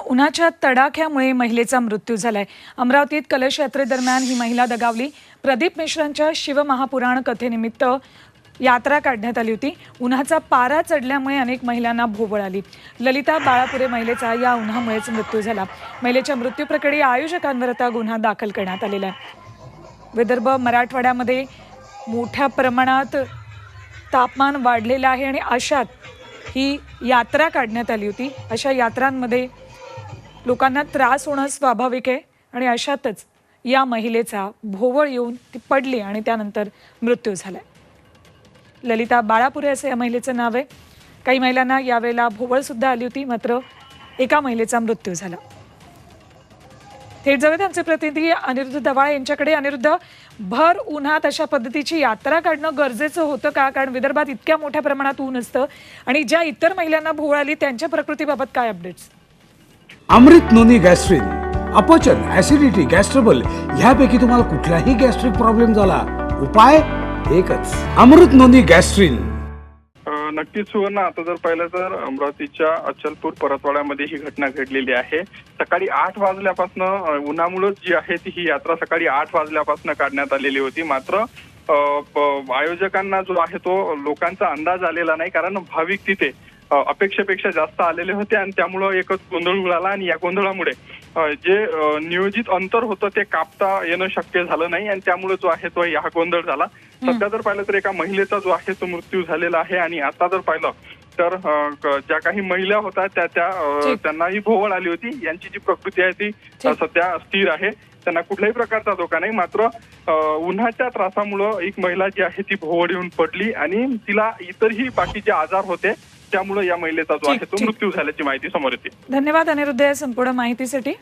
उन्हाच्या तडाख्यामुळे महिलेचा मृत्यू झालाय। अमरावतीत कलश यात्रेदरम्यान ही महिला दगावली। प्रदीप मिश्रांच्या शिवमहापुराण कथेनिमित्त यात्रा काढण्यात आली होती। उन्हाचा पारा चढल्यामुळे अनेक महिलांना भोवळ आली। ललिता बाळापुरे महिलेचा या उन्हामुळेच मृत्यू झाला। महिलेच्या मृत्यूप्रकरणी आयोजकांवर आता गुन्हा दाखल करण्यात आलेला आहे। विदर्भ मराठवाड्यामध्ये मोठ्या प्रमाणात तापमान वाढलेलं आहे आणि अशात ही यात्रा काढण्यात आली होती। अशा यात्रांमध्ये लोकांना त्रास होणं स्वाभाविक आहे आणि अशातच या महिलेचा भोवळ येऊन ती पडली आणि त्यानंतर मृत्यू झाला। ललिता बाळापुरे असे या महिलेचं नाव आहे। काही महिलांना यावेळेला भोवळ सुद्धा आली होती, मात्र एका महिलेचा मृत्यू झाला। थेट जाऊयात आमचे प्रतिनिधी अनिरुद्ध दवाळे यांच्याकडे। अनिरुद्ध, भर उन्हात अशा पद्धतीची यात्रा काढणं गरजेचं होतं का? कारण विदर्भात इतक्या मोठ्या प्रमाणात ऊन असतं आणि ज्या इतर महिलांना भोवळ आली त्यांच्या प्रकृतीबाबत काय अपडेट्स? अमृत नोनी गॅस्ट्रिन, अपचन, ऍसिडिटी, गॅस्ट्रबल ह्यापैकी तुम्हाला कुठलाही गॅस्ट्रिक प्रॉब्लेम झाला, उपाय एकच, अमृत नोनी गॅस्ट्रिन। नक्कीच सुवर्ण, आता जर पाहिलं तर अमरावतीच्या अचलपूर परतवाड्यामध्ये ही घटना घडलेली आहे। सकाळी 8 वाजल्यापासून उन्हामुळे जी आहे ती ही यात्रा सकाळी 8 वाजल्यापासून काढण्यात आलेली होती। मात्र आयोजकांना जो आहे तो लोकांचा अंदाज आलेला नाही, कारण भाविक तिथे अपेक्षेपेक्षा जास्त आलेले होते आणि त्यामुळे एकच गोंधळ उडाला आणि या गोंधळामुळे जे नियोजित अंतर होतं ते कापता येणं शक्य झालं नाही आणि त्यामुळे जो आहे तो हा गोंधळ झाला। सध्या जर पाहिलं तर एका महिलेचा जो आहे तो मृत्यू झालेला आहे आणि आता जर पाहिलं तर ज्या काही महिला होत्या त्यांनाही भोवळ आली होती। यांची जी प्रकृती आहे ती सध्या स्थिर आहे, त्यांना कुठल्याही प्रकारचा धोका नाही। मात्र उन्हाच्या त्रासामुळं एक महिला जी आहे ती भोवळ येऊन पडली आणि तिला इतरही बाकीचे आजार होते, त्यामुळे या महिलेचा जो आहे तो मृत्यू झाल्याची माहिती समोर येते। धन्यवाद अनिरुद्ध या संपूर्ण माहितीसाठी।